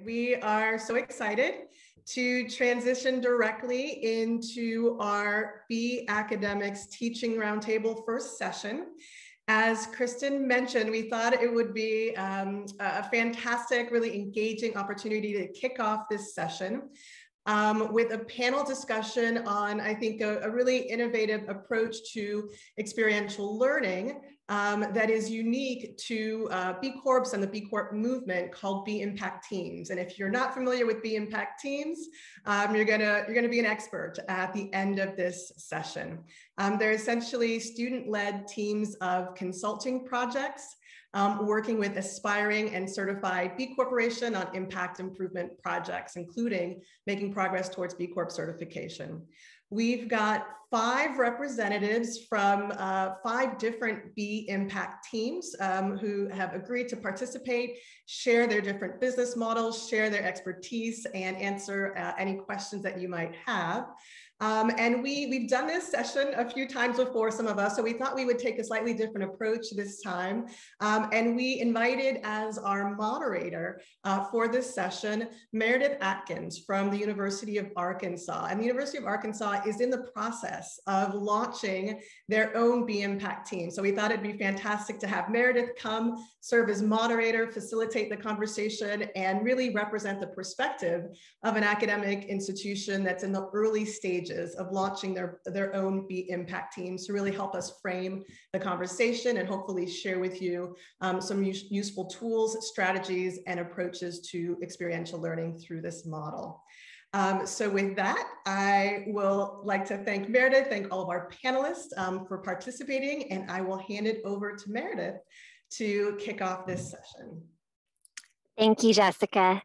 We are so excited to transition directly into our B Academics Teaching Roundtable first session. As Kristen mentioned, we thought it would be a fantastic, really engaging opportunity to kick off this session with a panel discussion on, I think, a really innovative approach to experiential learning that is unique to B Corps and the B Corp movement called B Impact Teams. And if you're not familiar with B Impact Teams, you're gonna be an expert at the end of this session. They're essentially student-led teams of consulting projects working with aspiring and certified B Corporation on impact improvement projects, including making progress towards B Corp certification. We've got 5 representatives from 5 different B Impact teams who have agreed to participate, share their different business models, share their expertise, and answer any questions that you might have. And we've done this session a few times before, some of us, so we thought we would take a slightly different approach this time. And we invited as our moderator for this session, Meredith Atkins from the University of Arkansas. And the University of Arkansas is in the process of launching their own B Impact team. So we thought it'd be fantastic to have Meredith come, serve as moderator, facilitate the conversation, and really represent the perspective of an academic institution that's in the early stages of launching their own B Impact teams to really help us frame the conversation and hopefully share with you some useful tools, strategies, and approaches to experiential learning through this model. So with that, I will like to thank Meredith, thank all of our panelists for participating, and I will hand it over to Meredith to kick off this session. Thank you, Jessica.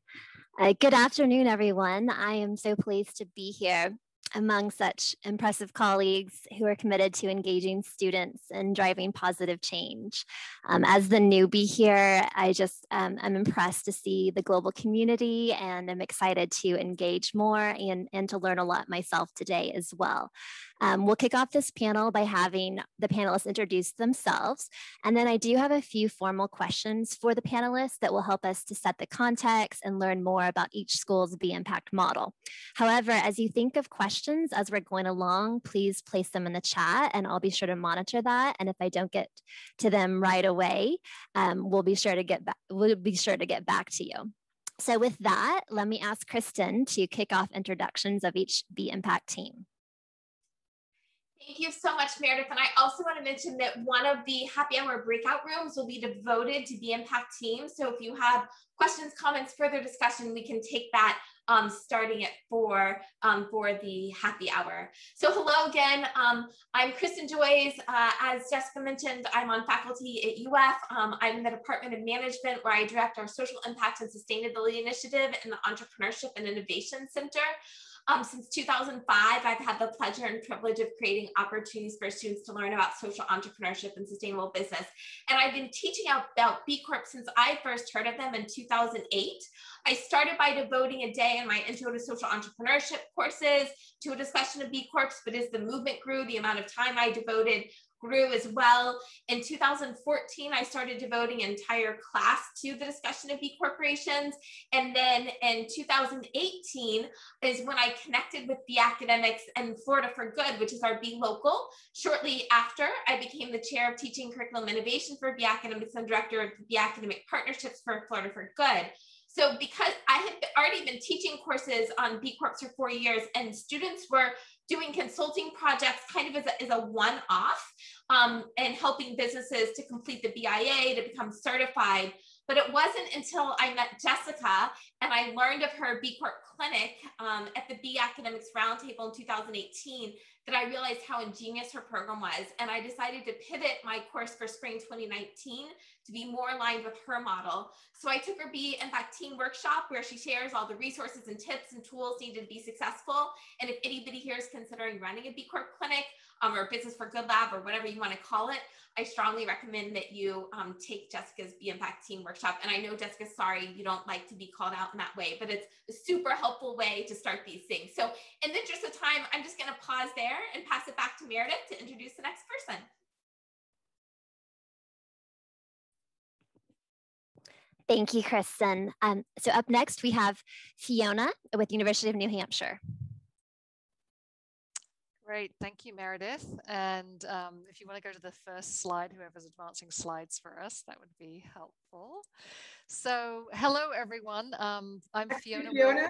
Good afternoon, everyone. I am so pleased to be here among such impressive colleagues who are committed to engaging students and driving positive change. As the newbie here, I just am impressed to see the global community, and I'm excited to engage more and to learn a lot myself today as well. We'll kick off this panel by having the panelists introduce themselves. And then I do have a few formal questions for the panelists that will help us to set the context and learn more about each school's B Impact model. However, as you think of questions as we're going along, please place them in the chat and I'll be sure to monitor that. And if I don't get to them right away, we'll be sure to get back to you. So with that, let me ask Kristen to kick off introductions of each B Impact team. Thank you so much, Meredith. And I also want to mention that one of the happy hour breakout rooms will be devoted to the impact team. So if you have questions, comments, further discussion, we can take that starting at 4 for the happy hour. So hello again. I'm Kristen Joyce. As Jessica mentioned, I'm on faculty at UF. I'm in the Department of Management, where I direct our Social Impact and Sustainability Initiative in the Entrepreneurship and Innovation Center. Since 2005, I've had the pleasure and privilege of creating opportunities for students to learn about social entrepreneurship and sustainable business. And I've been teaching about B Corp since I first heard of them in 2008. I started by devoting a day in my Intro to Social Entrepreneurship courses to a discussion of B Corps, but as the movement grew, the amount of time I devoted grew as well. In 2014, I started devoting an entire class to the discussion of B corporations. And then in 2018 is when I connected with B Academics and Florida for Good, which is our B local. Shortly after, I became the chair of teaching curriculum innovation for B Academics and director of B Academic Partnerships for Florida for Good. So because I had already been teaching courses on B Corps for 4 years, and students were doing consulting projects kind of as a one-off and helping businesses to complete the BIA, to become certified. But it wasn't until I met Jessica and I learned of her B Corp clinic at the B Academics Roundtable in 2018 that I realized how ingenious her program was. And I decided to pivot my course for spring 2019 to be more aligned with her model. So I took her B Impact Team workshop, where she shares all the resources and tips and tools needed to be successful. And if anybody here is considering running a B Corp clinic or Business for Good Lab or whatever you want to call it, I strongly recommend that you take Jessica's B Impact Team workshop. And I know, Jessica, sorry, you don't like to be called out in that way, but it's a super helpful way to start these things. So in the interest of time, I'm just going to pause there and pass it back to Meredith to introduce the next person. Thank you, Kristen. So up next, we have Fiona with University of New Hampshire. Great, thank you, Meredith. And if you want to go to the first slide, whoever's advancing slides for us, that would be helpful. So, hello, everyone. I'm Fiona. Fiona,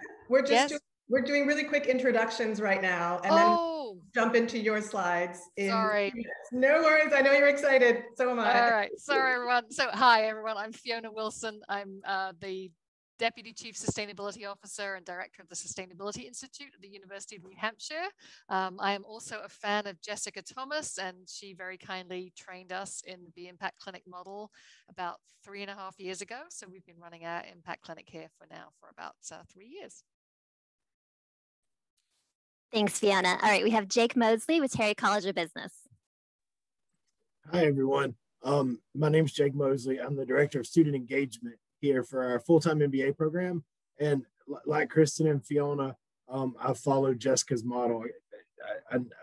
we're doing really quick introductions right now, and then we'll jump into your slides. Sorry. No worries. I know you're excited. So am I. All right. Sorry, everyone. So, hi, everyone. I'm Fiona Wilson. I'm the Deputy Chief Sustainability Officer and Director of the Sustainability Institute at the University of New Hampshire. I am also a fan of Jessica Thomas, and she very kindly trained us in the Be Impact Clinic model about 3.5 years ago. So we've been running our Impact Clinic here for about 3 years. Thanks, Fiona. All right, we have Jake Mosley with Terry College of Business. Hi, everyone. My name is Jake Mosley. I'm the Director of Student Engagement here for our full-time MBA program. And like Kristen and Fiona, I followed Jessica's model.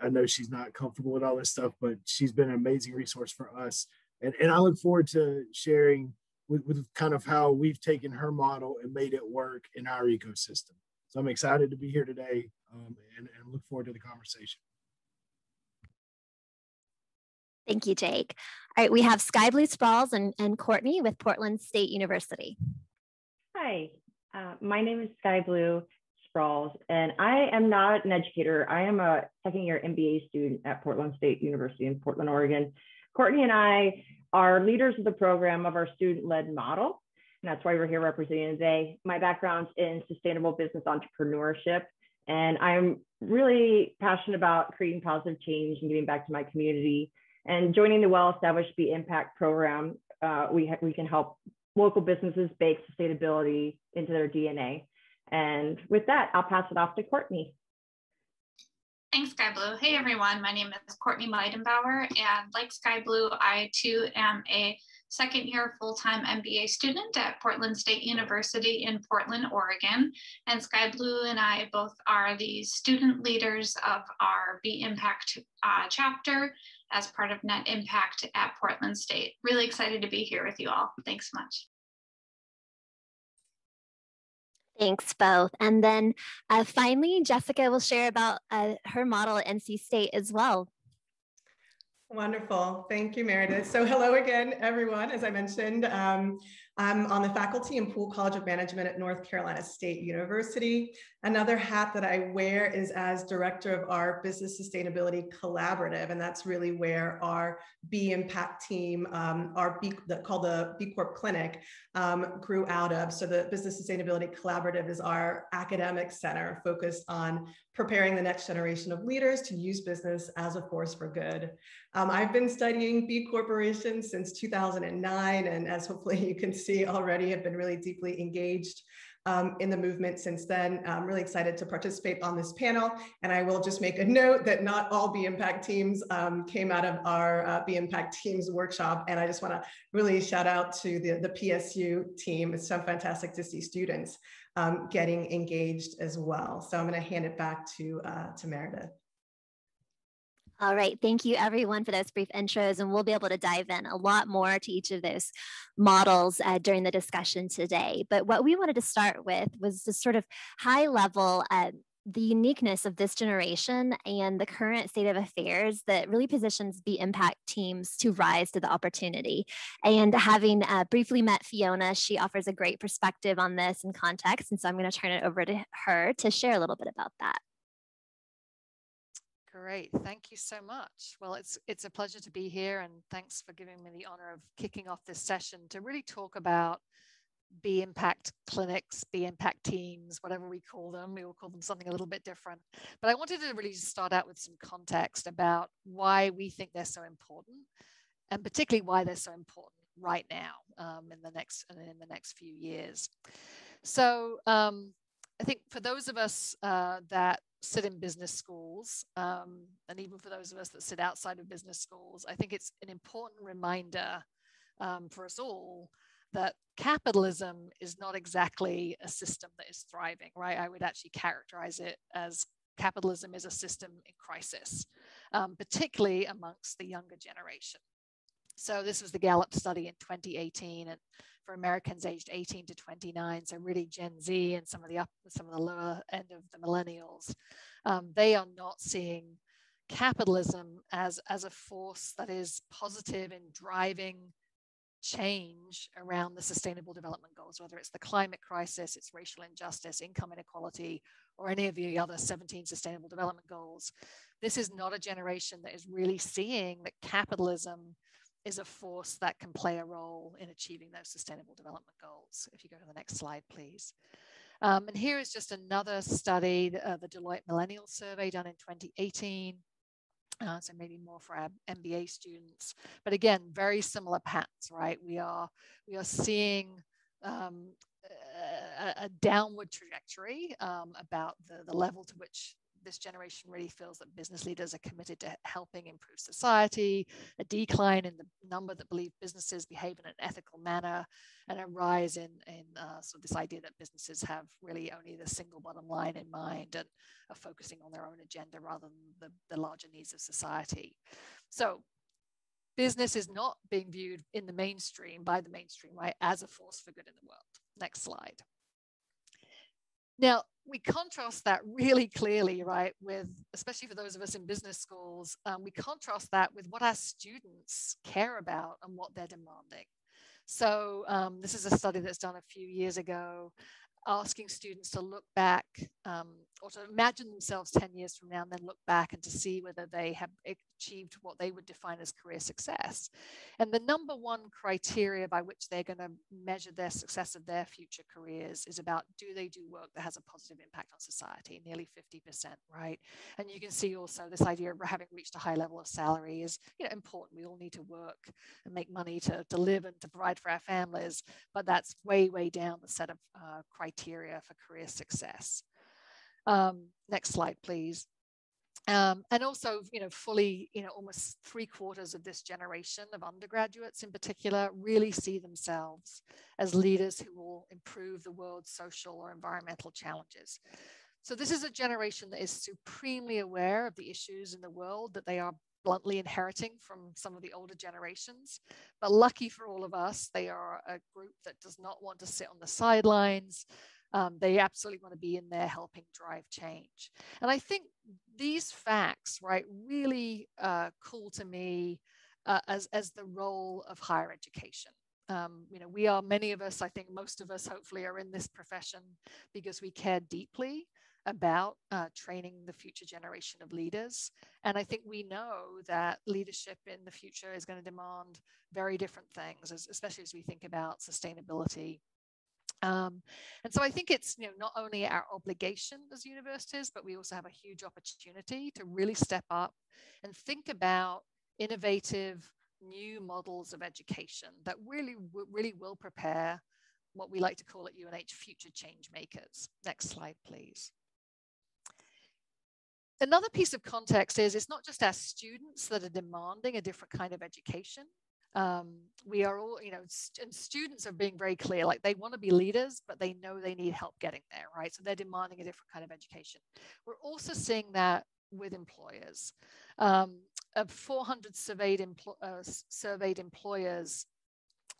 I know she's not comfortable with all this stuff, but she's been an amazing resource for us. And I look forward to sharing with kind of how we've taken her model and made it work in our ecosystem. So I'm excited to be here today and look forward to the conversation. Thank you, Jake. All right, we have Sky Blue Sprawls and Courtney with Portland State University. Hi, my name is Sky Blue Sprawls, and I am not an educator. I am a second-year MBA student at Portland State University in Portland, Oregon. Courtney and I are leaders of the program of our student-led model, and that's why we're here representing today. My background's in sustainable business entrepreneurship, and I'm really passionate about creating positive change and giving back to my community. And joining the well-established Be Impact program, we can help local businesses bake sustainability into their DNA. And with that, I'll pass it off to Courtney. Thanks, Sky Blue. Hey, everyone. My name is Courtney Meidenbauer, and like Sky Blue, I too am a second-year full-time MBA student at Portland State University in Portland, Oregon. And Sky Blue and I both are the student leaders of our Be Impact chapter as part of Net Impact at Portland State. Really excited to be here with you all. Thanks so much. Thanks, both. And then finally, Jessica will share about her model at NC State as well. Wonderful. Thank you, Meredith. So hello again, everyone. As I mentioned, I'm on the faculty in Poole College of Management at North Carolina State University. Another hat that I wear is as director of our Business Sustainability Collaborative, and that's really where our Be Impact team, called the B Corp Clinic, grew out of. So the Business Sustainability Collaborative is our academic center focused on preparing the next generation of leaders to use business as a force for good. I've been studying B Corporations since 2009, and as hopefully you can see already, have been really deeply engaged in the movement since then. I'm really excited to participate on this panel, and I will just make a note that not all Be Impact teams came out of our Be Impact Teams workshop, and I just want to really shout out to the PSU team. It's so fantastic to see students getting engaged as well. So I'm going to hand it back to Meredith. All right, thank you everyone for those brief intros, and we'll be able to dive in a lot more to each of those models during the discussion today. But what we wanted to start with was the sort of high level the uniqueness of this generation and the current state of affairs that really positions Be Impact teams to rise to the opportunity. And having briefly met Fiona, she offers a great perspective on this and context. And so I'm going to turn it over to her to share a little bit about that. Great, thank you so much. Well, it's a pleasure to be here, and thanks for giving me the honor of kicking off this session to really talk about Be Impact clinics, Be Impact teams, whatever we call them. We will call them something a little bit different. But I wanted to really start out with some context about why we think they're so important, and particularly why they're so important right now in the next few years. So I think for those of us that sit in business schools, and even for those of us that sit outside of business schools, I think it's an important reminder for us all that capitalism is not exactly a system that is thriving, right? I would actually characterize it as capitalism is a system in crisis, particularly amongst the younger generation. So this was the Gallup study in 2018, and for Americans aged 18 to 29, so really Gen Z and some of the lower end of the millennials, they are not seeing capitalism as a force that is positive in driving change around the Sustainable Development Goals, whether it's the climate crisis, it's racial injustice, income inequality, or any of the other 17 Sustainable Development Goals. This is not a generation that is really seeing that capitalism is a force that can play a role in achieving those Sustainable Development Goals. If you go to the next slide, please. And here is just another study, the Deloitte Millennial Survey done in 2018. So maybe more for our MBA students, but again, very similar patterns, right? We are seeing a downward trajectory about the level to which this generation really feels that business leaders are committed to helping improve society, a decline in the number that believe businesses behave in an ethical manner, and a rise in sort of this idea that businesses have really only the single bottom line in mind and are focusing on their own agenda rather than the larger needs of society. So business is not being viewed in the mainstream, by the mainstream, right, as a force for good in the world. Next slide. Now, we contrast that really clearly, right, with, especially for those of us in business schools, we contrast that with what our students care about and what they're demanding. So this is a study that's done a few years ago, asking students to look back or to imagine themselves 10 years from now and then look back and to see whether they have achieved what they would define as career success. And the number one criteria by which they're going to measure their success of their future careers is about, do they do work that has a positive impact on society? Nearly 50%, right? And you can see also this idea of having reached a high level of salary is, you know, important. We all need to work and make money to live and to provide for our families, but that's way, way down the set of criteria for career success. Next slide, please. And also, you know, fully, you know, almost 3/4 of this generation of undergraduates in particular really see themselves as leaders who will improve the world's social or environmental challenges. So this is a generation that is supremely aware of the issues in the world that they are bluntly inheriting from some of the older generations. But lucky for all of us, they are a group that does not want to sit on the sidelines. They absolutely want to be in there helping drive change. And I think these facts, right, really call to me as the role of higher education. You know, we are, many of us, I think most of us hopefully are in this profession because we care deeply about training the future generation of leaders. And I think we know that leadership in the future is going to demand very different things, especially as we think about sustainability. And so I think it's, you know, not only our obligation as universities, but we also have a huge opportunity to really step up and think about innovative new models of education that really will prepare what we like to call at UNH future change makers. Next slide, please. Another piece of context is it's not just our students that are demanding a different kind of education. We are all, you know, and students are being very clear, like they want to be leaders, but they know they need help getting there, right? So they're demanding a different kind of education. We're also seeing that with employers. Of 400 surveyed employers,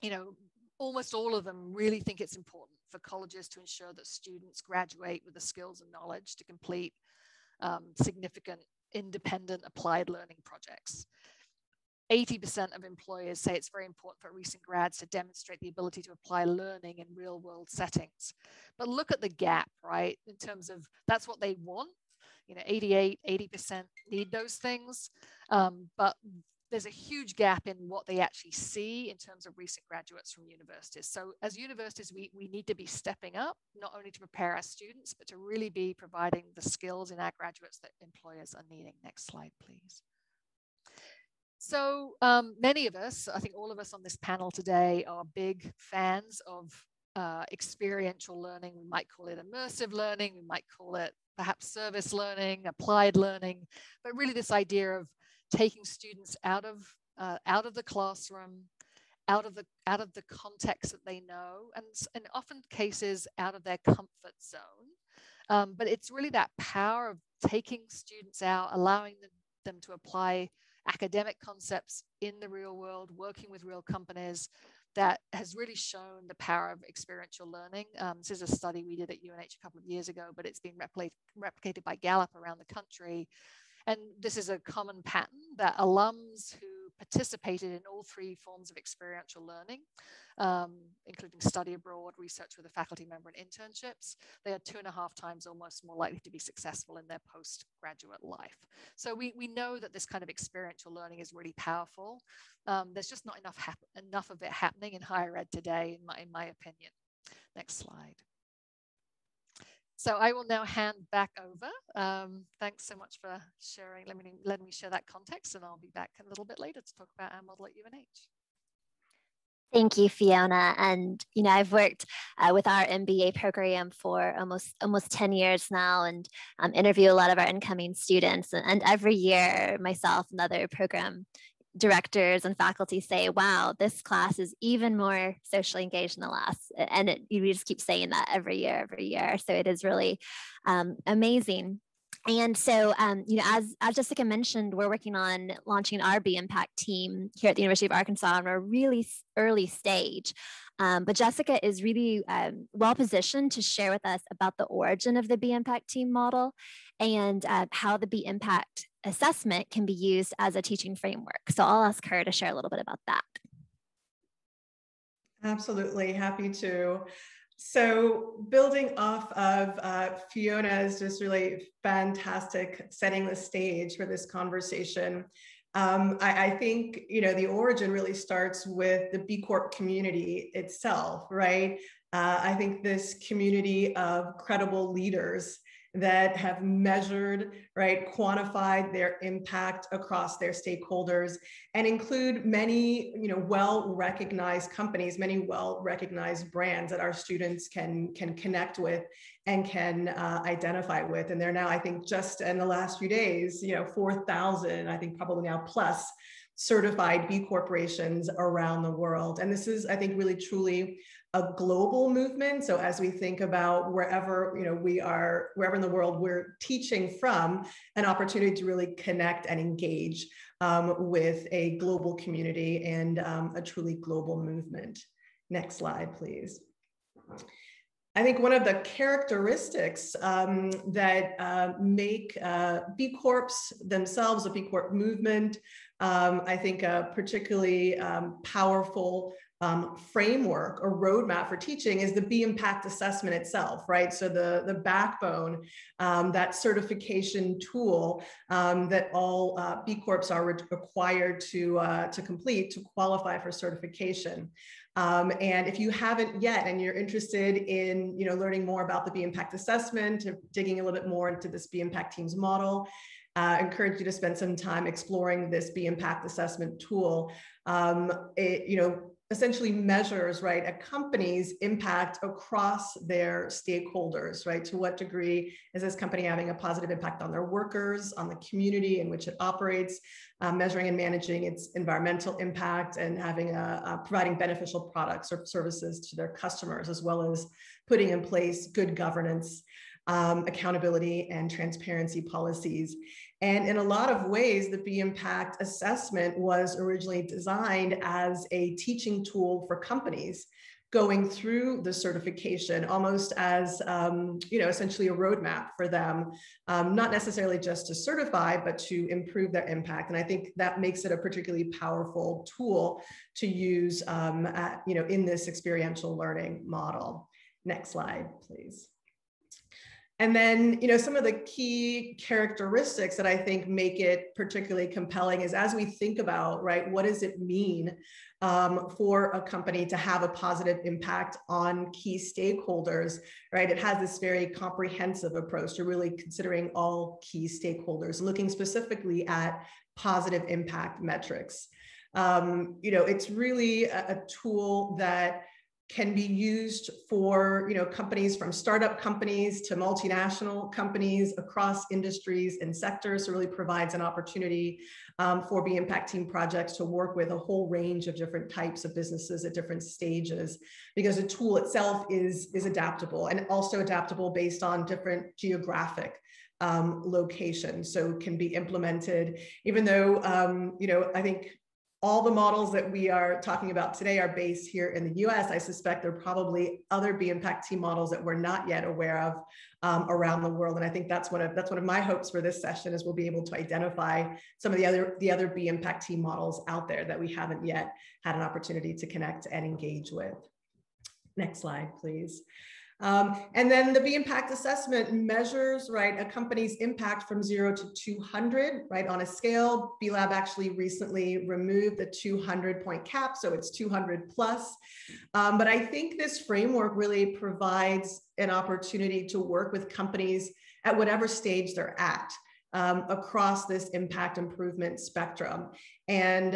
you know, almost all of them really think it's important for colleges to ensure that students graduate with the skills and knowledge to complete significant independent applied learning projects. 80% of employers say it's very important for recent grads to demonstrate the ability to apply learning in real world settings. But look at the gap, right? In terms of, that's what they want. You know, 80% need those things. But there's a huge gap in what they actually see in terms of recent graduates from universities. So as universities, we need to be stepping up, not only to prepare our students, but to really be providing the skills in our graduates that employers are needing. Next slide, please. So many of us, I think all of us on this panel today, are big fans of experiential learning. We might call it immersive learning. We might call it perhaps service learning, applied learning, but really this idea of taking students out of the classroom, out of the context that they know, and in often cases out of their comfort zone. But it's really that power of taking students out, allowing them to apply academic concepts in the real world, working with real companies, that has really shown the power of experiential learning. This is a study we did at UNH a couple of years ago, but it's been replicated by Gallup around the country. And this is a common pattern that alums who participated in all three forms of experiential learning, including study abroad, research with a faculty member, and internships, they are 2.5 times almost more likely to be successful in their postgraduate life. So we know that this kind of experiential learning is really powerful. There's just not enough of it happening in higher ed today, in my opinion. Next slide. So I will now hand back over. Thanks so much for sharing. Let me share that context, and I'll be back a little bit later to talk about our model at UNH. Thank you, Fiona. And I've worked with our MBA program for almost 10 years now, and interview a lot of our incoming students. And every year, myself and other program directors and faculty say, wow, this class is even more socially engaged than the last. And you just keep saying that every year. So it is really amazing. And so, as Jessica mentioned, we're working on launching our Be Impact team here at the University of Arkansas, and we're really early stage. But Jessica is really well positioned to share with us about the origin of the Be Impact team model and how the Be Impact assessment can be used as a teaching framework. So I'll ask her to share a little bit about that. Absolutely, happy to. So building off of Fiona's just really fantastic setting the stage for this conversation, I think, the origin really starts with the B Corp community itself, right? I think this community of credible leaders that have measured, right, quantified their impact across their stakeholders, and include many, well-recognized companies, many well-recognized brands that our students can connect with and can identify with. And they're now, I think, just in the last few days, 4,000, I think probably now plus, certified B corporations around the world. And this is, I think, really truly a global movement. So as we think about wherever we are, wherever in the world we're teaching from, an opportunity to really connect and engage with a global community and a truly global movement. Next slide, please. I think one of the characteristics that make B Corps themselves, a B Corp movement, I think a particularly powerful framework or roadmap for teaching is the Be Impact assessment itself, right? So the backbone, that certification tool that all B Corps are required to complete to qualify for certification. And if you haven't yet, and you're interested in learning more about the Be Impact assessment, digging a little bit more into this Be Impact teams model, I encourage you to spend some time exploring this Be Impact assessment tool. It essentially measures, right, a company's impact across their stakeholders, right? To what degree is this company having a positive impact on their workers, on the community in which it operates, measuring and managing its environmental impact, and having providing beneficial products or services to their customers, as well as putting in place good governance, accountability, and transparency policies. And in a lot of ways, the Be Impact assessment was originally designed as a teaching tool for companies going through the certification, almost as essentially a roadmap for them, not necessarily just to certify, but to improve their impact. And I think that makes it a particularly powerful tool to use in this experiential learning model. Next slide, please. And then, some of the key characteristics that I think make it particularly compelling is, as we think about, right, what does it mean for a company to have a positive impact on key stakeholders, right? It has this very comprehensive approach to really considering all key stakeholders, looking specifically at positive impact metrics. It's really a tool that can be used for companies, from startup companies to multinational companies across industries and sectors. So really provides an opportunity for Be Impact team projects to work with a whole range of different types of businesses at different stages, because the tool itself is adaptable, and also adaptable based on different geographic locations. So it can be implemented, even though I think all the models that we are talking about today are based here in the US. I suspect there are probably other Be Impact Team models that we're not yet aware of around the world. And I think that's one of my hopes for this session, is we'll be able to identify some of the other Be Impact Team models out there that we haven't yet had an opportunity to connect and engage with. Next slide, please. And then the Be Impact assessment measures, right, a company's impact from 0 to 200, right, on a scale. B-Lab actually recently removed the 200-point cap, so it's 200 plus. But I think this framework really provides an opportunity to work with companies at whatever stage they're at. Across this impact improvement spectrum. And,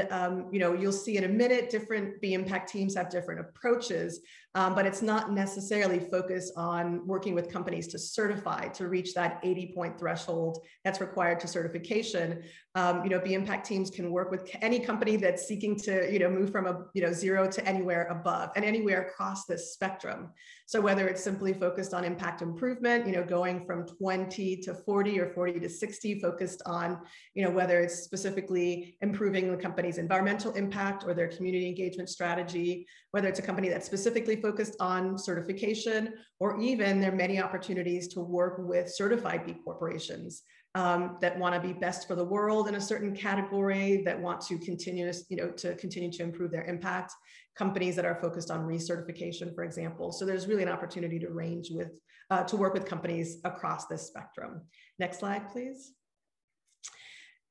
you know, you'll see in a minute, different Be Impact teams have different approaches, but it's not necessarily focused on working with companies to certify, to reach that 80-point threshold that's required to certification. You know, Be Impact teams can work with any company that's seeking to, you know, move from a, you know, 0 to anywhere above and anywhere across this spectrum. So whether it's simply focused on impact improvement, you know, going from 20 to 40 or 40 to 60, focused on, you know, whether it's specifically improving the company's environmental impact or their community engagement strategy, whether it's a company that's specifically focused on certification, or even there are many opportunities to work with certified B corporations that want to be best for the world in a certain category, that want to continue to improve their impact, companies that are focused on recertification, for example. So there's really an opportunity to work with companies across this spectrum. Next slide, please.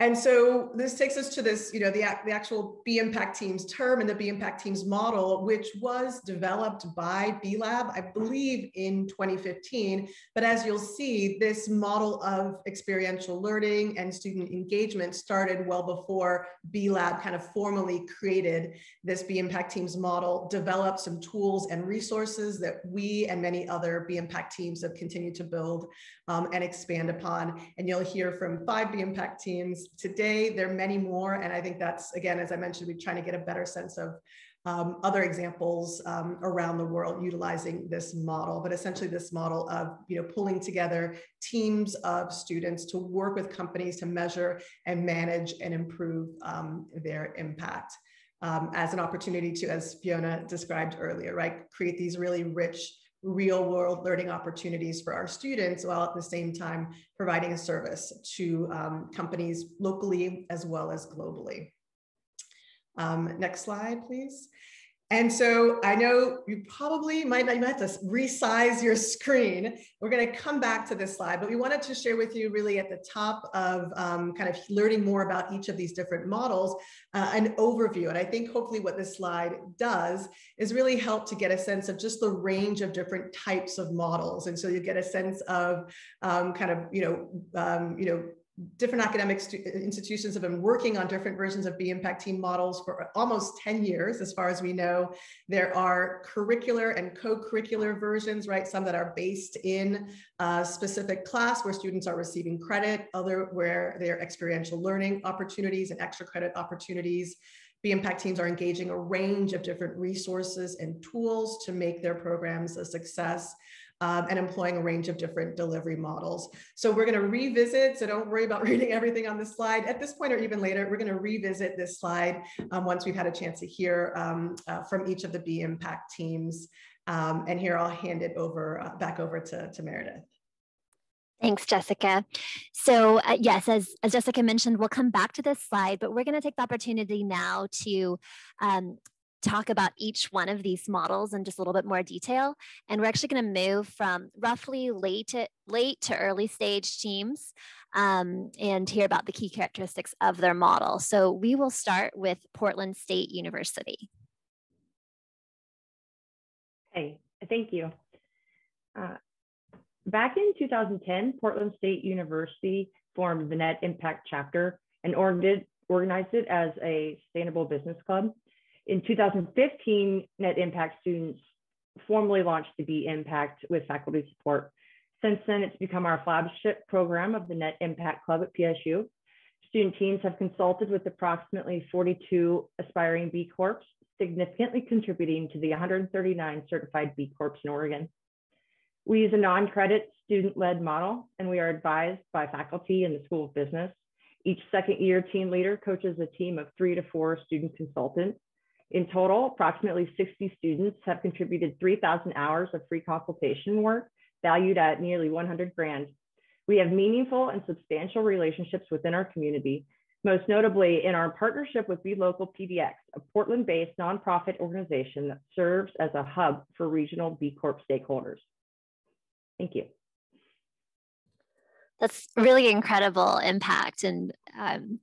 And so this takes us to this, you know, the actual Be Impact Teams term and the Be Impact Teams model, which was developed by B-Lab, I believe, in 2015. But as you'll see, this model of experiential learning and student engagement started well before B-Lab kind of formally created this Be Impact Teams model, developed some tools and resources that we and many other Be Impact teams have continued to build and expand upon. And you'll hear from 5 Be Impact teams today. There are many more. And I think that's, again, as I mentioned, we're trying to get a better sense of other examples around the world utilizing this model, but essentially this model of, you know, pulling together teams of students to work with companies to measure and manage and improve their impact as an opportunity to, as Fiona described earlier, right, create these really rich real world learning opportunities for our students, while at the same time providing a service to companies locally as well as globally. Next slide, please. And so I know you probably might have to resize your screen. We're going to come back to this slide, but we wanted to share with you really at the top of kind of learning more about each of these different models, an overview. And I think hopefully what this slide does is really help to get a sense of just the range of different types of models. And so you get a sense of kind of, different academic institutions have been working on different versions of Be Impact Team models for almost 10 years, as far as we know. There are curricular and co-curricular versions, right? Some that are based in a specific class where students are receiving credit, other where they're experiential learning opportunities and extra credit opportunities. Be Impact Teams are engaging a range of different resources and tools to make their programs a success. And employing a range of different delivery models. So we're going to revisit, so don't worry about reading everything on this slide at this point or even later. We're going to revisit this slide once we've had a chance to hear from each of the Be Impact teams. And here I'll hand it back over to Meredith. Thanks, Jessica. So yes, as Jessica mentioned, we'll come back to this slide, but we're going to take the opportunity now to talk about each one of these models in just a little bit more detail. And we're actually going to move from roughly late to early stage teams and hear about the key characteristics of their model. So we will start with Portland State University. Hey, thank you. Back in 2010, Portland State University formed the Net Impact Chapter and organized it as a sustainable business club. In 2015, Net Impact students formally launched the Be Impact with faculty support. Since then, it's become our flagship program of the Net Impact Club at PSU. Student teams have consulted with approximately 42 aspiring B Corps, significantly contributing to the 139 certified B Corps in Oregon. We use a non-credit student-led model, and we are advised by faculty in the School of Business. Each second year team leader coaches a team of 3 to 4 student consultants. In total, approximately 60 students have contributed 3,000 hours of free consultation work, valued at nearly 100 grand. We have meaningful and substantial relationships within our community, most notably in our partnership with Be Local PDX, a Portland-based nonprofit organization that serves as a hub for regional B Corp stakeholders. Thank you. That's really incredible impact, and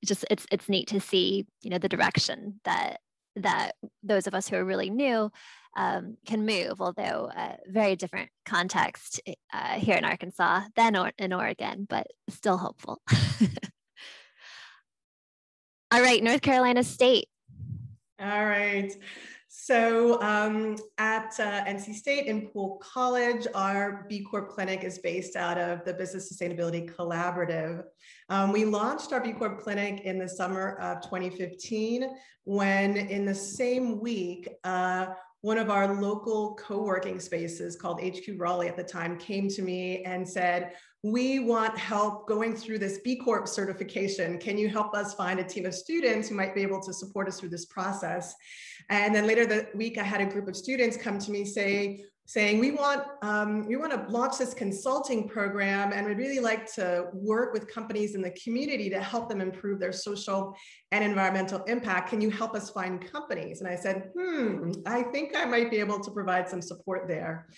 just it's neat to see, you know, the direction that those of us who are really new can move, although very different context here in Arkansas than in Oregon, but still hopeful. All right, North Carolina State. All right. So at NC State in Poole College, our B Corp clinic is based out of the Business Sustainability Collaborative. We launched our B Corp clinic in the summer of 2015, when in the same week, one of our local co-working spaces called HQ Raleigh at the time came to me and said, we want help going through this B Corp certification. Can you help us find a team of students who might be able to support us through this process? And then later that week, I had a group of students come to me saying, we want to launch this consulting program, and we'd really like to work with companies in the community to help them improve their social and environmental impact. Can you help us find companies? And I said, I think I might be able to provide some support there.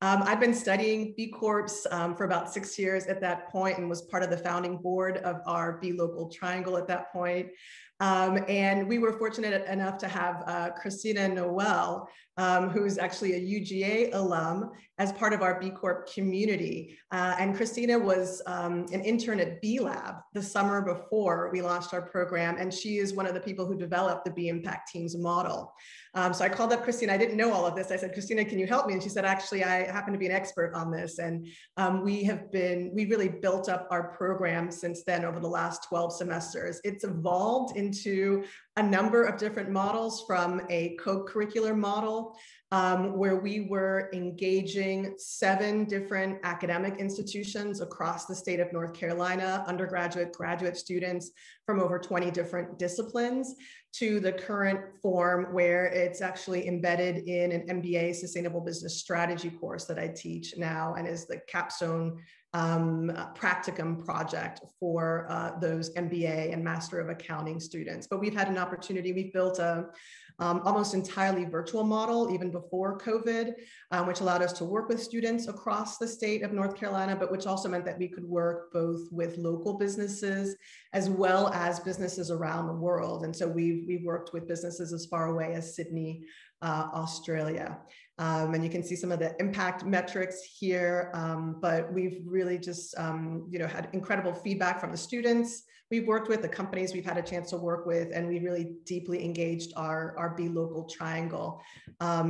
I'd been studying B Corps for about 6 years at that point, and was part of the founding board of our Be Local Triangle at that point. And we were fortunate enough to have Christina Noel, who's actually a UGA alum, as part of our B Corp community. And Christina was an intern at B Lab the summer before we launched our program, and she is one of the people who developed the B Impact Teams model. So I called up Christina. I didn't know all of this. I said, Christina, can you help me? And she said, actually, I happen to be an expert on this. And we really built up our program since then over the last 12 semesters. It's evolved into a number of different models, from a co-curricular model where we were engaging 7 different academic institutions across the state of North Carolina, undergraduate, graduate students from over 20 different disciplines, to the current form where it's actually embedded in an MBA Sustainable Business Strategy course that I teach now, and is the capstone practicum project for those MBA and Master of Accounting students. But we've had an opportunity, we've built a almost entirely virtual model even before COVID, which allowed us to work with students across the state of North Carolina, but which also meant that we could work both with local businesses as well as businesses around the world. And so we've worked with businesses as far away as Sydney, Australia. And you can see some of the impact metrics here, but we've really just had incredible feedback from the students we've worked with, the companies we've had a chance to work with, and we really deeply engaged our Be Local Triangle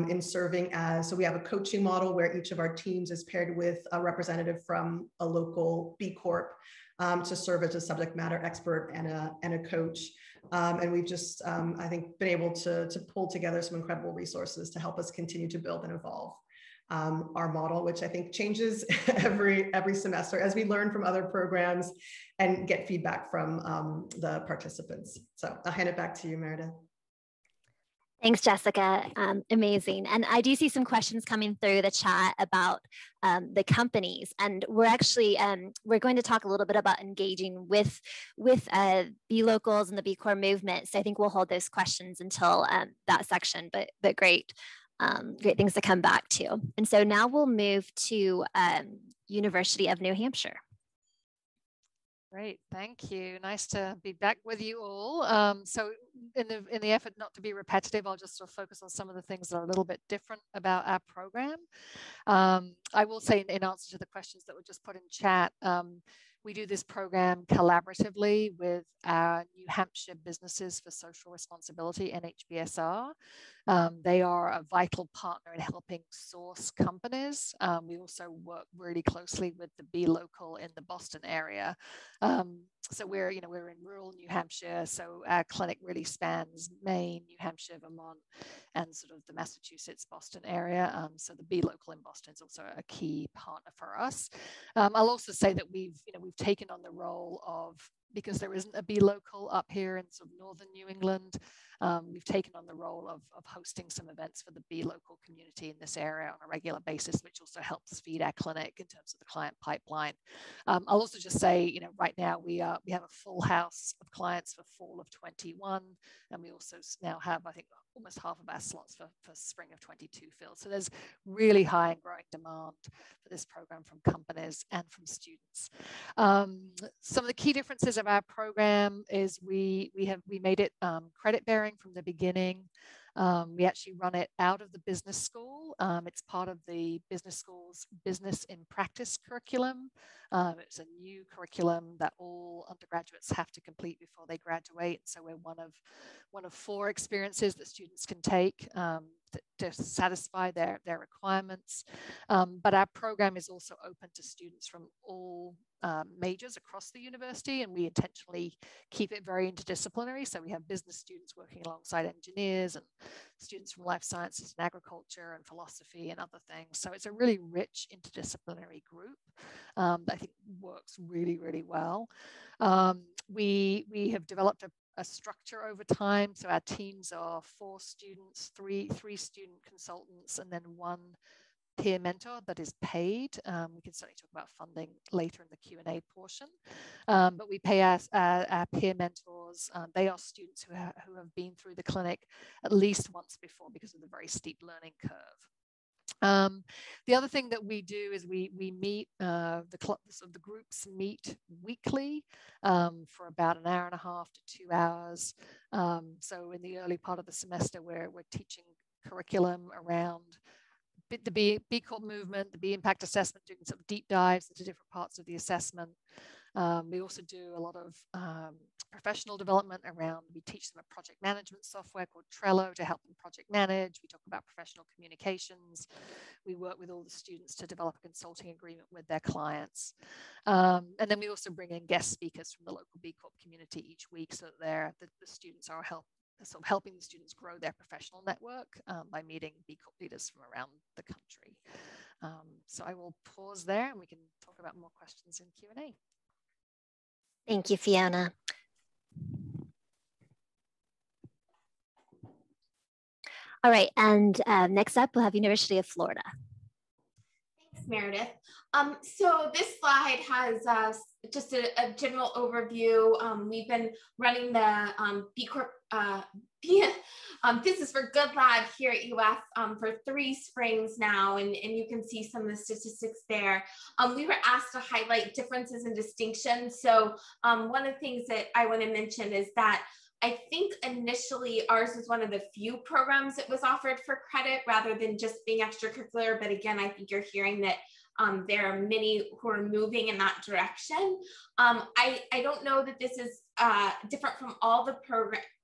in serving as, so we have a coaching model where each of our teams is paired with a representative from a local B Corp to serve as a subject matter expert and a coach. And we've just, I think, been able to pull together some incredible resources to help us continue to build and evolve our model, which I think changes every semester as we learn from other programs and get feedback from the participants. So I'll hand it back to you, Meredith. Thanks, Jessica. Amazing. And I do see some questions coming through the chat about the companies. And we're actually, we're going to talk a little bit about engaging with B Locals and the B Corp movement. So I think we'll hold those questions until that section, but great. Great things to come back to. And so now we'll move to University of New Hampshire. Great, thank you. Nice to be back with you all. So in the effort not to be repetitive, I'll just sort of focus on some of the things that are a little bit different about our program. I will say in answer to the questions that were just put in chat, we do this program collaboratively with our New Hampshire Businesses for Social Responsibility, NHBSR. They are a vital partner in helping source companies. We also work really closely with the Be Local in the Boston area. So we're in rural New Hampshire, so our clinic really spans Maine, New Hampshire, Vermont, and sort of the Massachusetts, Boston area. So the Be Local in Boston is also a key partner for us. I'll also say that we've taken on the role of because there isn't a Be Local up here in sort of northern New England, we've taken on the role of hosting some events for the Be Local community in this area on a regular basis, which also helps feed our clinic in terms of the client pipeline. I'll also just say, you know, right now we have a full house of clients for fall of 21, and we also now have, I think, almost half of our slots for spring of 22 filled. So there's really high and growing demand for this program from companies and from students. Some of the key differences of our program is we made it credit bearing from the beginning. We actually run it out of the business school. It's part of the business school's business in practice curriculum. It's a new curriculum that all undergraduates have to complete before they graduate. So we're one of 4 experiences that students can take to satisfy their requirements. But our program is also open to students from all majors across the university, and we intentionally keep it very interdisciplinary. So we have business students working alongside engineers and students from life sciences and agriculture and philosophy and other things. So it's a really rich interdisciplinary group that I think works really, really well. We have developed a structure over time. So our teams are 4 students, three student consultants, and then 1 peer mentor that is paid. We can certainly talk about funding later in the Q&A portion. But we pay our peer mentors. They are students who have been through the clinic at least once before because of the very steep learning curve. The other thing that we do is we meet, the groups meet weekly for about an hour and a half to 2 hours. So in the early part of the semester, we're teaching curriculum around the B Corp movement, the B impact assessment, doing sort of deep dives into different parts of the assessment. We also do a lot of professional development around, we teach them a project management software called Trello to help them project manage. We talk about professional communications. We work with all the students to develop a consulting agreement with their clients. And then we also bring in guest speakers from the local B Corp community each week so that the students are helping the students grow their professional network by meeting B Corp leaders from around the country. So I will pause there and we can talk about more questions in Q&A. Thank you, Fiona. All right, and next up we'll have University of Florida. Thanks, Meredith. So this slide has just a general overview. We've been running the B Corp Business for Good Lab here at UF for 3 springs now, and you can see some of the statistics there. We were asked to highlight differences and distinctions. So one of the things that I want to mention is that I think initially ours was one of the few programs that was offered for credit rather than just being extracurricular. But again, I think you're hearing that there are many who are moving in that direction. I don't know that this is different from all the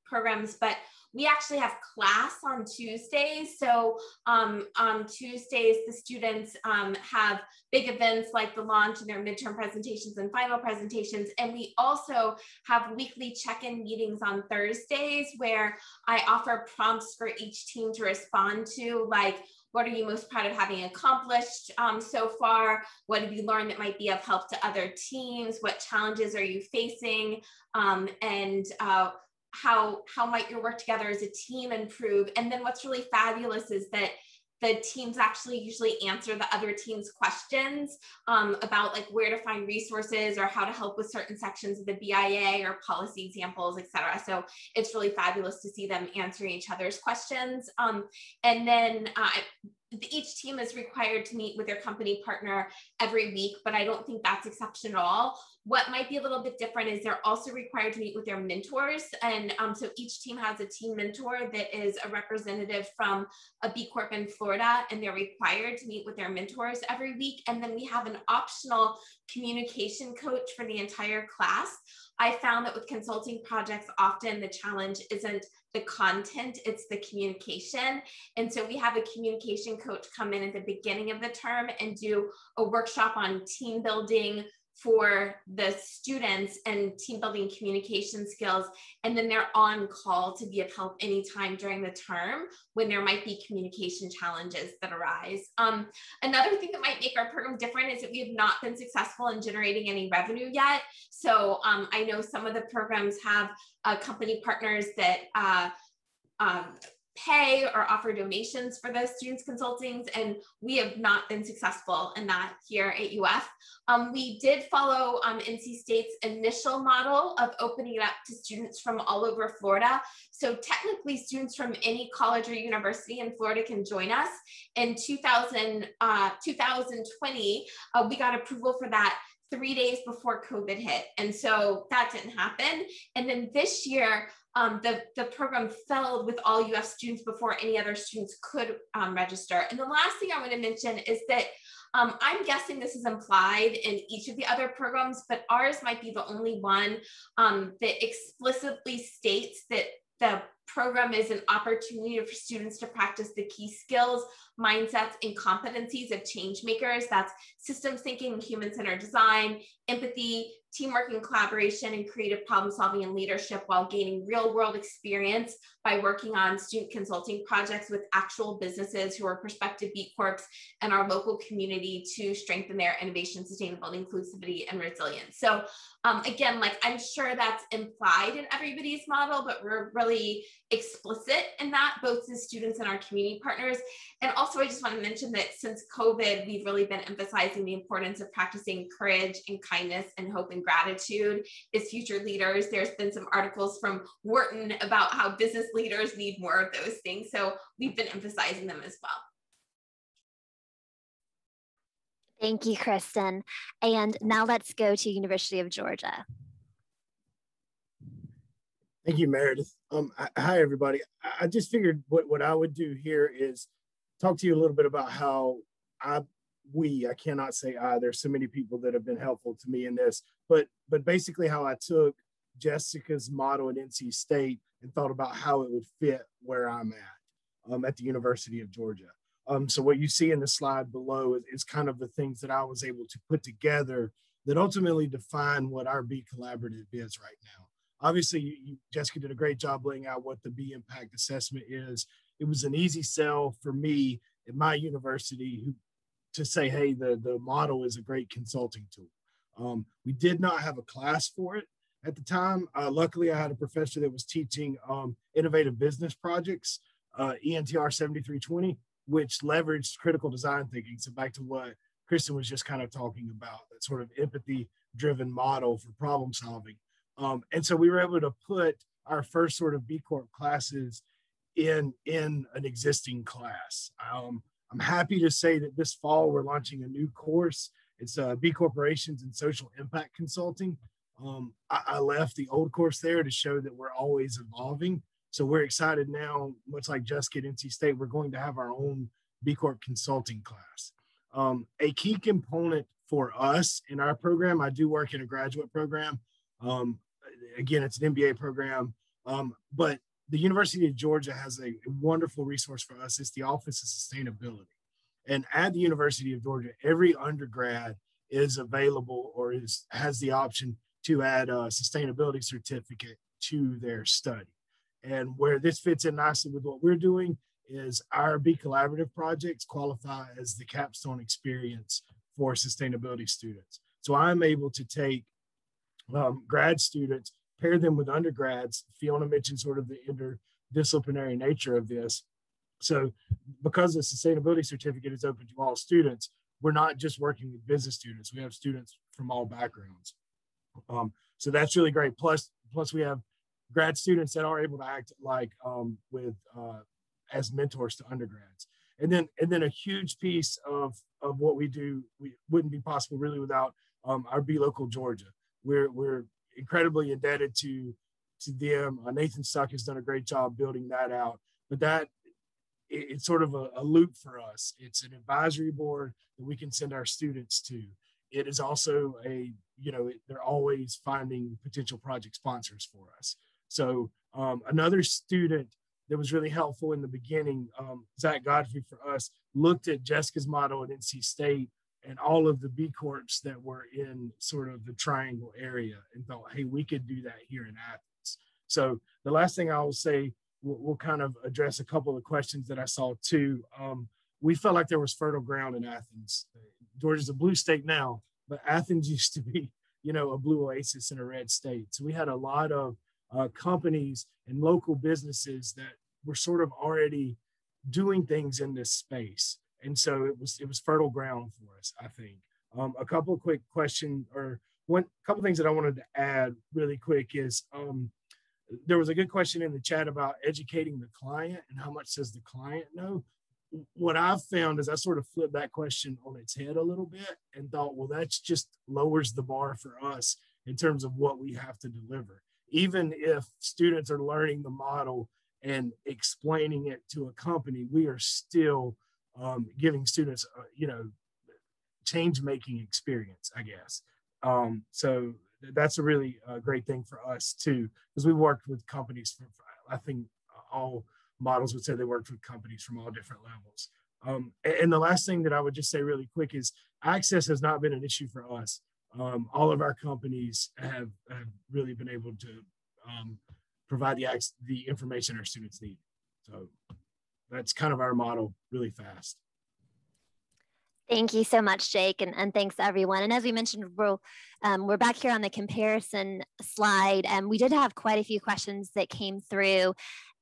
programs, but we actually have class on Tuesdays. So on Tuesdays, the students have big events like the launch and their midterm presentations and final presentations. And we also have weekly check-in meetings on Thursdays where I offer prompts for each team to respond to, like, what are you most proud of having accomplished so far? What have you learned that might be of help to other teams? What challenges are you facing? And how might your work together as a team improve? And then what's really fabulous is that the teams actually usually answer the other team's questions about like where to find resources or how to help with certain sections of the BIA or policy examples, et cetera. So it's really fabulous to see them answering each other's questions. And then each team is required to meet with their company partner every week, but I don't think that's exception at all. What might be a little bit different is they're also required to meet with their mentors. And so each team has a team mentor that is a representative from a B Corp in Florida, and they're required to meet with their mentors every week. And then we have an optional communication coach for the entire class. I found that with consulting projects, often the challenge isn't the content, it's the communication. And so we have a communication coach come in at the beginning of the term and do a workshop on team building, for the students and team building communication skills. And then they're on call to be of help anytime during the term when there might be communication challenges that arise. Another thing that might make our program different is that we have not been successful in generating any revenue yet. So I know some of the programs have company partners that pay or offer donations for those students consultings, and we have not been successful in that here at UF. We did follow NC State's initial model of opening it up to students from all over Florida. So technically students from any college or university in Florida can join us. In 2020, we got approval for that 3 days before COVID hit. And so that didn't happen. And then this year, the program filled with all UF students before any other students could register. And the last thing I want to mention is that I'm guessing this is implied in each of the other programs, but ours might be the only one that explicitly states that the program is an opportunity for students to practice the key skills, mindsets, and competencies of change makers. That's systems thinking, human-centered design, empathy, teamwork and collaboration, and creative problem solving and leadership, while gaining real world experience by working on student consulting projects with actual businesses who are prospective B Corps and our local community to strengthen their innovation, sustainability, inclusivity, and resilience. So again, like I'm sure that's implied in everybody's model, but we're really explicit in that, both the students and our community partners. And also I just want to mention that since COVID, we've really been emphasizing the importance of practicing courage and kindness and hope and gratitude as future leaders. There's been some articles from Wharton about how business leaders need more of those things. So we've been emphasizing them as well. Thank you, Kristen. And now let's go to University of Georgia. Thank you, Meredith. Hi, everybody. I just figured what I would do here is talk to you a little bit about how I cannot say I, there's so many people that have been helpful to me in this, but basically how I took Jessica's model at NC State and thought about how it would fit where I'm at the University of Georgia. So what you see in the slide below is kind of the things that I was able to put together that ultimately define what our B Collaborative is right now. Obviously, Jessica did a great job laying out what the B Impact Assessment is. It was an easy sell for me at my university to say, hey, the model is a great consulting tool. We did not have a class for it at the time. Luckily, I had a professor that was teaching innovative business projects, ENTR 7320, which leveraged critical design thinking. So back to what Kristen was just kind of talking about, that sort of empathy-driven model for problem solving. And so we were able to put our first sort of B Corp classes in an existing class. I'm happy to say that this fall we're launching a new course. It's B Corporations and Social Impact Consulting. I left the old course there to show that we're always evolving. So we're excited now, much like Jessica at NC State, we're going to have our own B Corp consulting class. A key component for us in our program, I do work in a graduate program. Again, it's an MBA program, but the University of Georgia has a wonderful resource for us. It's the Office of Sustainability. And at the University of Georgia, every undergrad is available or has the option to add a sustainability certificate to their study. And where this fits in nicely with what we're doing is our B Collaborative projects qualify as the capstone experience for sustainability students. So I'm able to take grad students, pair them with undergrads. Fiona mentioned sort of the interdisciplinary nature of this. So because the sustainability certificate is open to all students, we're not just working with business students. We have students from all backgrounds. So that's really great. Plus we have grad students that are able to act like as mentors to undergrads. And then a huge piece of what we do, we wouldn't be possible really without our Be Local Georgia. We're incredibly indebted to them. Nathan Stuck has done a great job building that out, but it's sort of a loop for us. It's an advisory board that we can send our students to. It is also they're always finding potential project sponsors for us. So another student that was really helpful in the beginning, Zach Godfrey for us, looked at Jessica's model at NC State and all of the B Corps that were in sort of the triangle area and thought, hey, we could do that here in Athens. So the last thing I will say, we'll kind of address a couple of questions that I saw too. We felt like there was fertile ground in Athens. Georgia's a blue state now, but Athens used to be, you know, a blue oasis in a red state. So we had a lot of companies and local businesses that were sort of already doing things in this space. And so it was fertile ground for us, I think. A couple of quick questions, or couple things that I wanted to add really quick is, there was a good question in the chat about educating the client and how much does the client know? What I've found is I sort of flipped that question on its head a little bit and thought, well, that's just lowers the bar for us in terms of what we have to deliver. Even if students are learning the model and explaining it to a company, we are still giving students, you know, change-making experience, I guess. So that's a really great thing for us too, because we worked with companies from, I think all models would say they worked with companies from all different levels. And the last thing that I would just say really quick is access has not been an issue for us. All of our companies have really been able to provide the information our students need. So that's kind of our model really fast. Thank you so much, Jake, and thanks everyone. And as we mentioned, we're back here on the comparison slide, and we did have quite a few questions that came through.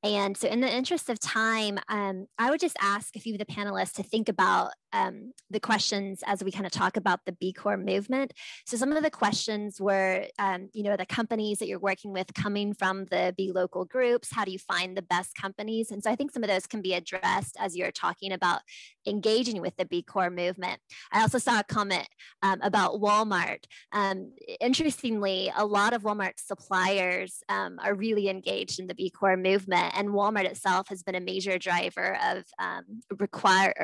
And so in the interest of time, I would just ask a few of the panelists to think about the questions as we kind of talk about the B Corps movement. So some of the questions were, you know, the companies that you're working with coming from the B local groups, how do you find the best companies? And so I think some of those can be addressed as you're talking about engaging with the B Corps movement. I also saw a comment about Walmart. Interestingly, a lot of Walmart's suppliers are really engaged in the B Corps movement, and Walmart itself has been a major driver of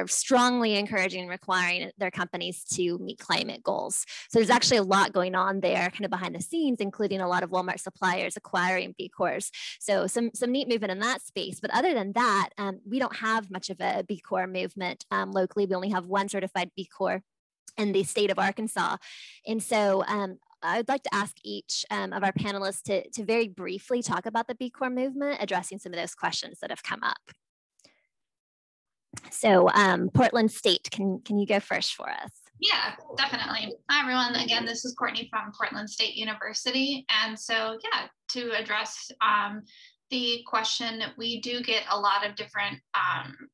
strongly encouraging and requiring their companies to meet climate goals. So there's actually a lot going on there kind of behind the scenes, including a lot of Walmart suppliers acquiring B Corps. So some neat movement in that space. But other than that, we don't have much of a B Corps movement locally. We only have one certified B Corps in the state of Arkansas. And so I would like to ask each of our panelists to very briefly talk about the B Corps movement, addressing some of those questions that have come up. So Portland State, can you go first for us? Yeah, definitely. Hi, everyone. Again, this is Courtney from Portland State University. And so, yeah, to address the question, we do get a lot of different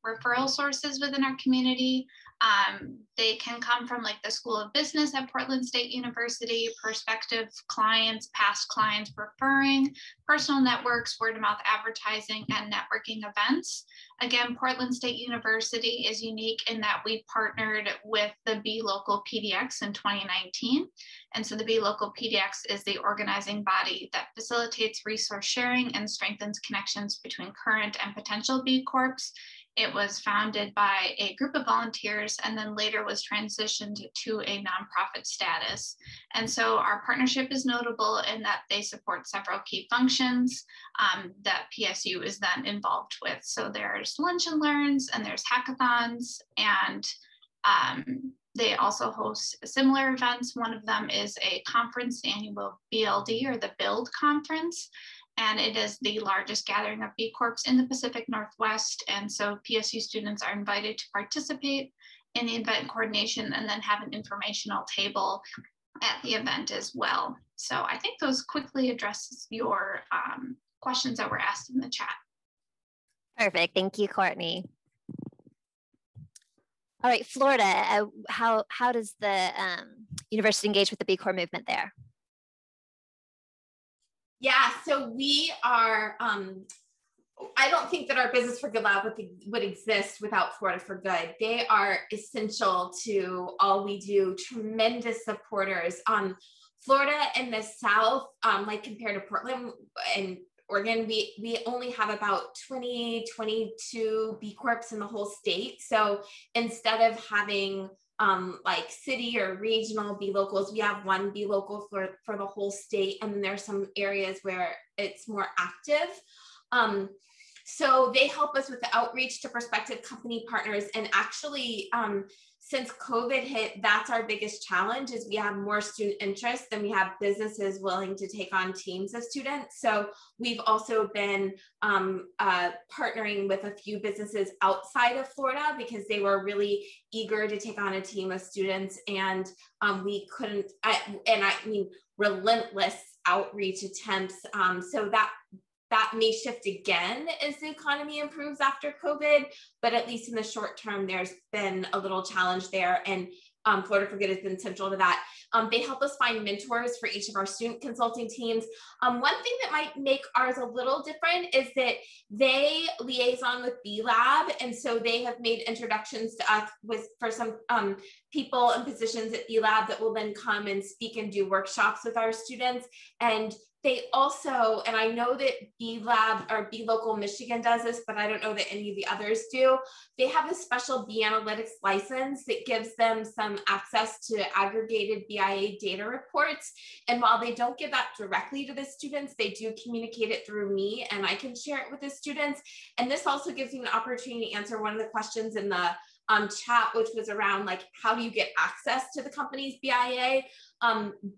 referral sources within our community. They can come from like the School of Business at Portland State University, prospective clients, past clients referring, personal networks, word of mouth advertising, and networking events. Again, Portland State University is unique in that we partnered with the B Local PDX in 2019. And so the B Local PDX is the organizing body that facilitates resource sharing and strengthens connections between current and potential B Corps. It was founded by a group of volunteers and then later was transitioned to a nonprofit status. And so our partnership is notable in that they support several key functions that PSU is then involved with. So there's lunch and learns, and there's hackathons, and they also host similar events. One of them is a conference, the annual BLD, or the Build Conference. And it is the largest gathering of B Corps in the Pacific Northwest. And so PSU students are invited to participate in the event coordination and then have an informational table at the event as well. So I think those quickly addresses your questions that were asked in the chat. Perfect. Thank you, Courtney. All right, Florida, how does the university engage with the B Corps movement there? Yeah, so we are, I don't think that our Business for Good Lab would exist without Florida for Good. They are essential to all we do, tremendous supporters. Florida in the South, like compared to Portland and Oregon, we only have about 22 B Corps in the whole state. So instead of having like city or regional B locals, we have one B local for the whole state. And then there's some areas where it's more active. So they help us with the outreach to prospective company partners. And actually, since COVID hit, that's our biggest challenge is we have more student interest than we have businesses willing to take on teams of students. So we've also been partnering with a few businesses outside of Florida because they were really eager to take on a team of students. And we couldn't, I mean, relentless outreach attempts. So that may shift again as the economy improves after COVID, but at least in the short term, there's been a little challenge there. And Florida for Good has been central to that. They help us find mentors for each of our student consulting teams. One thing that might make ours a little different is that they liaison with B Lab. And so they have made introductions to us for some people and positions at B Lab that will then come and speak and do workshops with our students. And they also, and I know that B Lab or B Local Michigan does this, but I don't know that any of the others do. They have a special B Analytics license that gives them some access to aggregated BIA data reports. And while they don't give that directly to the students, they do communicate it through me and I can share it with the students. And this also gives me an opportunity to answer one of the questions in the chat, which was around like, how do you get access to the company's BIA?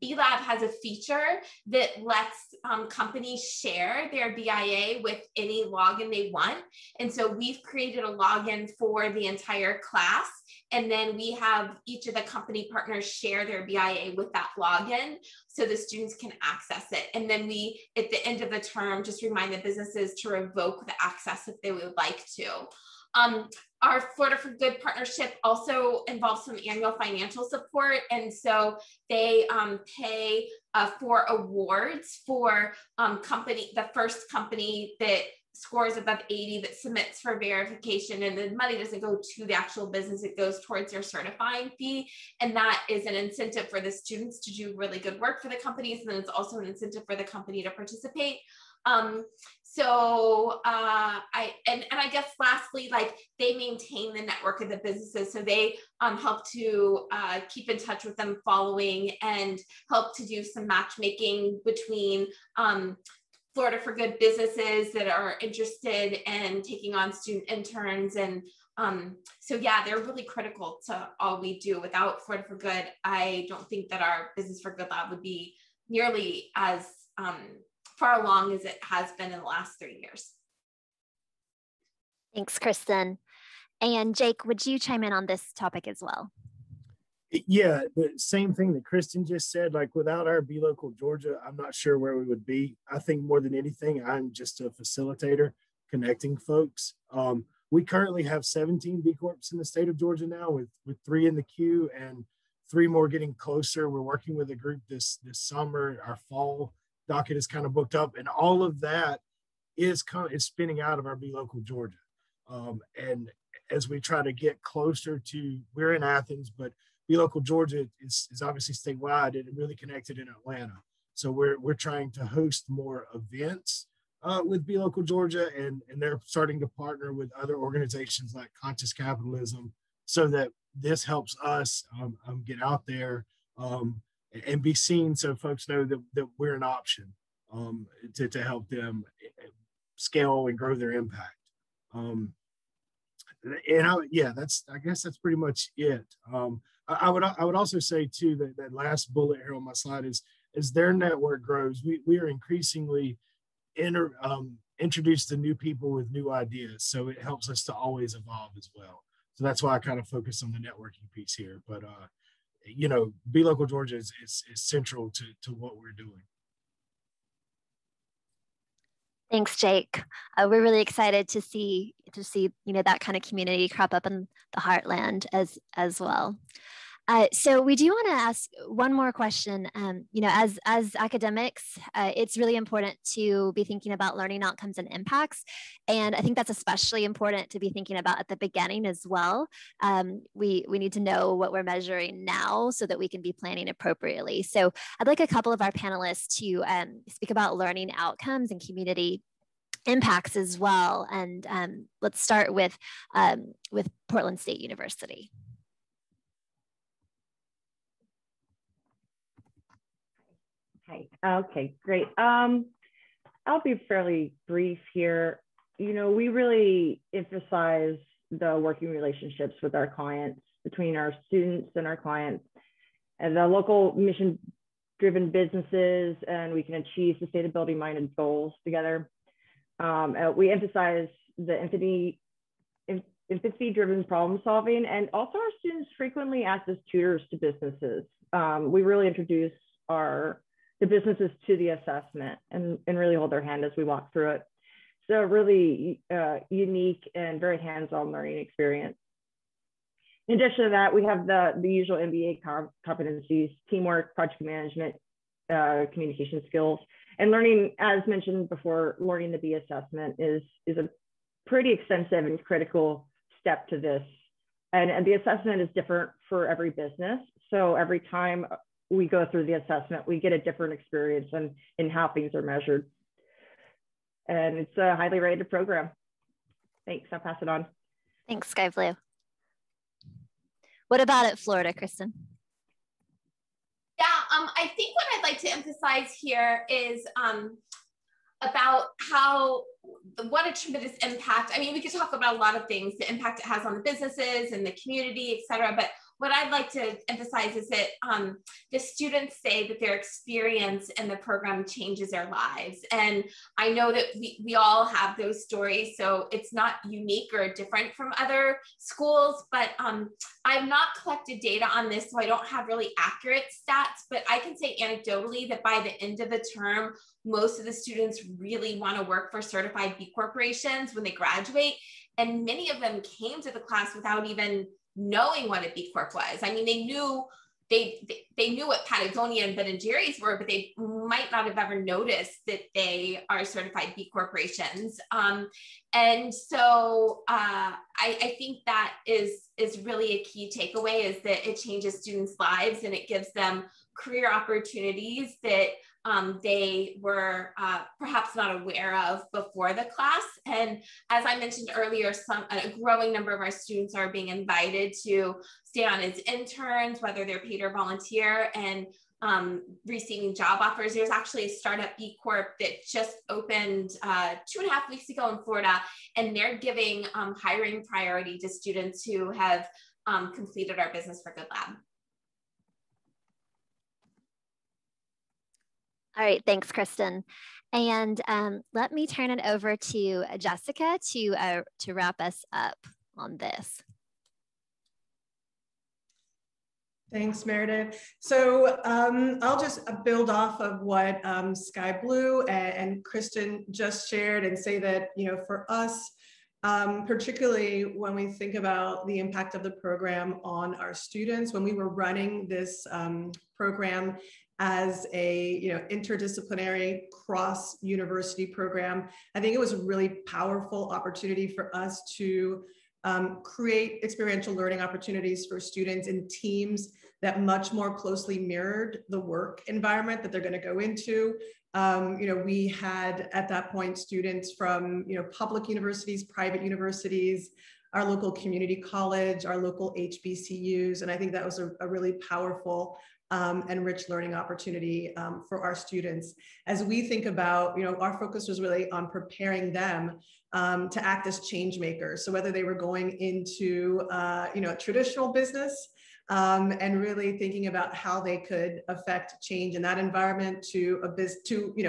B Lab has a feature that lets companies share their BIA with any login they want. And so we've created a login for the entire class. And then we have each of the company partners share their BIA with that login so the students can access it. And then we, at the end of the term, just remind the businesses to revoke the access if they would like to. Our Florida for Good partnership also involves some annual financial support. And so they pay for awards for the first company that scores above 80 that submits for verification, and the money doesn't go to the actual business, it goes towards their certifying fee. And that is an incentive for the students to do really good work for the companies. And then it's also an incentive for the company to participate. I guess lastly, like they maintain the network of the businesses. So they help to keep in touch with them following and help to do some matchmaking between Florida for Good businesses that are interested in taking on student interns. And so yeah, they're really critical to all we do. Without Florida for Good, I don't think that our Business for Good Lab would be nearly as far along as it has been in the last 3 years. Thanks, Kristen. And Jake, would you chime in on this topic as well? Yeah, the same thing that Kristen just said, like without our Be Local Georgia, I'm not sure where we would be. I think more than anything, I'm just a facilitator connecting folks. We currently have 17 B Corps in the state of Georgia now with 3 in the queue and 3 more getting closer. We're working with a group this summer. Our fall docket is kind of booked up, and all of that is spinning out of our Be Local Georgia. And as we try to get closer to, we're in Athens, but Be Local Georgia is obviously statewide and really connected in Atlanta. So we're trying to host more events with Be Local Georgia, and they're starting to partner with other organizations like Conscious Capitalism so that this helps us get out there and be seen so folks know that we're an option to help them scale and grow their impact. I guess that's pretty much it. I would also say too that last bullet here on my slide is as their network grows, we are increasingly introduced to new people with new ideas. So it helps us to always evolve as well. So that's why I kind of focus on the networking piece here. But Be Local Georgia is central to what we're doing. Thanks, Jake. We're really excited to see that kind of community crop up in the heartland as well. So we do want to ask one more question. As academics, it's really important to be thinking about learning outcomes and impacts. And I think that's especially important to be thinking about at the beginning as well. We need to know what we're measuring now so that we can be planning appropriately. So I'd like a couple of our panelists to speak about learning outcomes and community impacts as well. And let's start with Portland State University. Hi. Okay, great. I'll be fairly brief here. we really emphasize the working relationships with our clients, between our students and our clients, and the local mission-driven businesses, and we can achieve sustainability-minded goals together. We emphasize the empathy-driven problem solving, and also our students frequently act as tutors to businesses. We really introduce the businesses to the assessment and really hold their hand as we walk through it. So a really unique and very hands-on learning experience. In addition to that, we have the usual MBA competencies: teamwork, project management, communication skills, and learning, as mentioned before, learning the B assessment is a pretty extensive and critical step to this. And the assessment is different for every business. So every time we go through the assessment, we get a different experience in how things are measured. And it's a highly rated program. Thanks, I'll pass it on. Thanks, Sky Blue. What about at Florida, Kristen? Yeah, I think what I'd like to emphasize here is about what a tremendous impact. I mean, we could talk about a lot of things, the impact it has on the businesses and the community, et cetera, but what I'd like to emphasize is that the students say that their experience in the program changes their lives. And I know that we all have those stories, so it's not unique or different from other schools, but I've not collected data on this, so I don't have really accurate stats, but I can say anecdotally that by the end of the term, most of the students really want to work for certified B corporations when they graduate. And many of them came to the class without even knowing what a B Corp was. I mean, they knew what Patagonia and Ben & Jerry's were, but they might not have ever noticed that they are certified B corporations. And so I think that is really a key takeaway, is that it changes students' lives and it gives them career opportunities that they were perhaps not aware of before the class. And as I mentioned earlier, a growing number of our students are being invited to stay on as interns, whether they're paid or volunteer, and receiving job offers. There's actually a startup B Corp that just opened 2.5 weeks ago in Florida, and they're giving hiring priority to students who have completed our Business for Good Lab. All right, thanks, Kristen. And let me turn it over to Jessica to wrap us up on this. Thanks, Meredith. So I'll just build off of what Sky Blue and Kristen just shared and say that, for us, particularly when we think about the impact of the program on our students, when we were running this program as a interdisciplinary cross-university program, I think it was a really powerful opportunity for us to create experiential learning opportunities for students in teams that much more closely mirrored the work environment that they're going to go into. We had at that point students from public universities, private universities, our local community college, our local HBCUs, and I think that was a really powerful and rich learning opportunity for our students. As we think about, our focus was really on preparing them to act as change makers. So whether they were going into, a traditional business and really thinking about how they could affect change in that environment to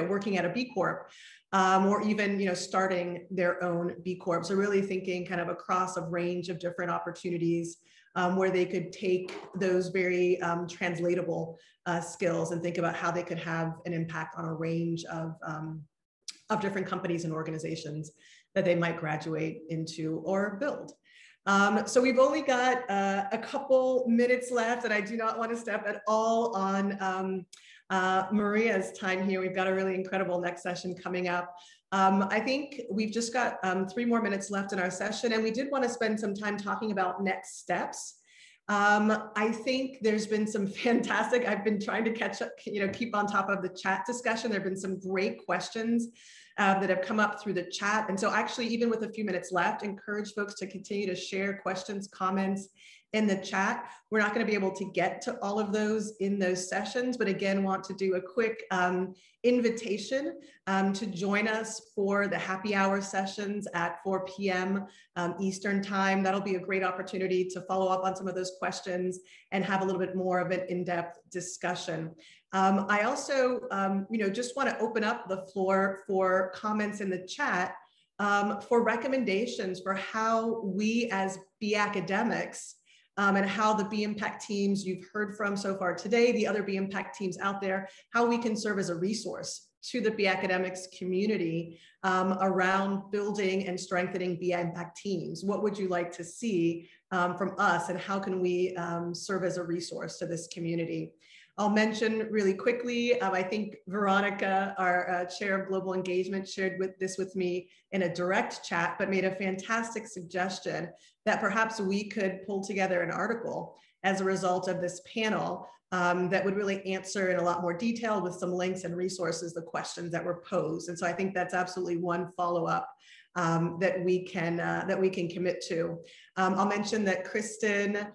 working at a B Corp, or even, starting their own B Corp. So really thinking kind of across a range of different opportunities where they could take those very translatable skills and think about how they could have an impact on a range of different companies and organizations that they might graduate into or build. So we've only got a couple minutes left, and I do not want to step at all on Maria's time here. We've got a really incredible next session coming up. I think we've just got 3 more minutes left in our session, and we did want to spend some time talking about next steps. I think there's been some fantastic, I've been trying to catch up, keep on top of the chat discussion. There have been some great questions that have come up through the chat. And so actually, even with a few minutes left, encourage folks to continue to share questions, comments, in the chat. We're not going to be able to get to all of those in those sessions, but again, want to do a quick invitation to join us for the happy hour sessions at 4 p.m. Eastern time. That'll be a great opportunity to follow up on some of those questions and have a little bit more of an in-depth discussion. I also, just want to open up the floor for comments in the chat for recommendations for how we as B academics and how the B Impact teams you've heard from so far today, the other B Impact teams out there, how we can serve as a resource to the B academics community around building and strengthening B Impact teams. What would you like to see from us, and how can we serve as a resource to this community? I'll mention really quickly, I think Veronica, our chair of global engagement, shared this with me in a direct chat, but made a fantastic suggestion that perhaps we could pull together an article as a result of this panel that would really answer in a lot more detail with some links and resources the questions that were posed. And so I think that's absolutely one follow-up that we can commit to. I'll mention that Kristen,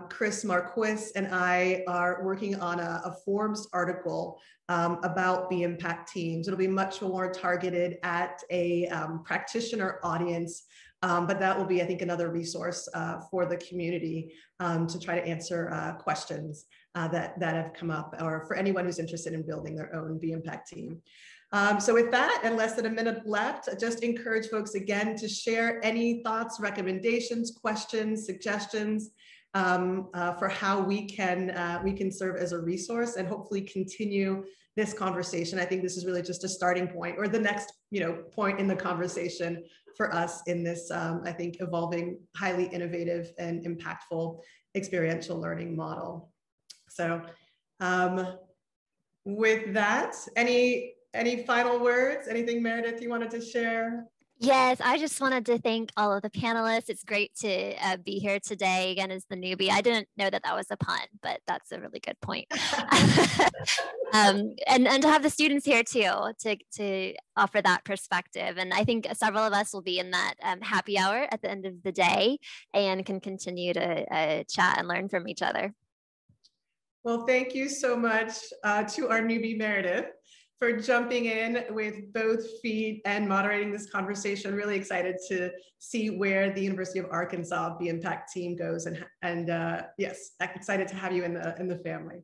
Chris Marquis and I are working on a Forbes article about the impact teams. It'll be much more targeted at a practitioner audience, but that will be, I think, another resource for the community to try to answer questions that have come up, or for anyone who's interested in building their own B Impact team. So with that, and less than a minute left, I just encourage folks again to share any thoughts, recommendations, questions, suggestions for how we can serve as a resource and hopefully continue this conversation. I think this is really just a starting point, or the next point in the conversation for us in this, I think, evolving, highly innovative and impactful experiential learning model. So with that, any final words? Anything, Meredith, you wanted to share? Yes, I just wanted to thank all of the panelists. It's great to be here today again as the newbie. I didn't know that was a pun, but that's a really good point. And to have the students here too, to offer that perspective. And I think several of us will be in that happy hour at the end of the day and can continue to chat and learn from each other. Well, thank you so much to our newbie Meredith for jumping in with both feet and moderating this conversation. Really excited to see where the University of Arkansas B Impact team goes, and yes, excited to have you in the family.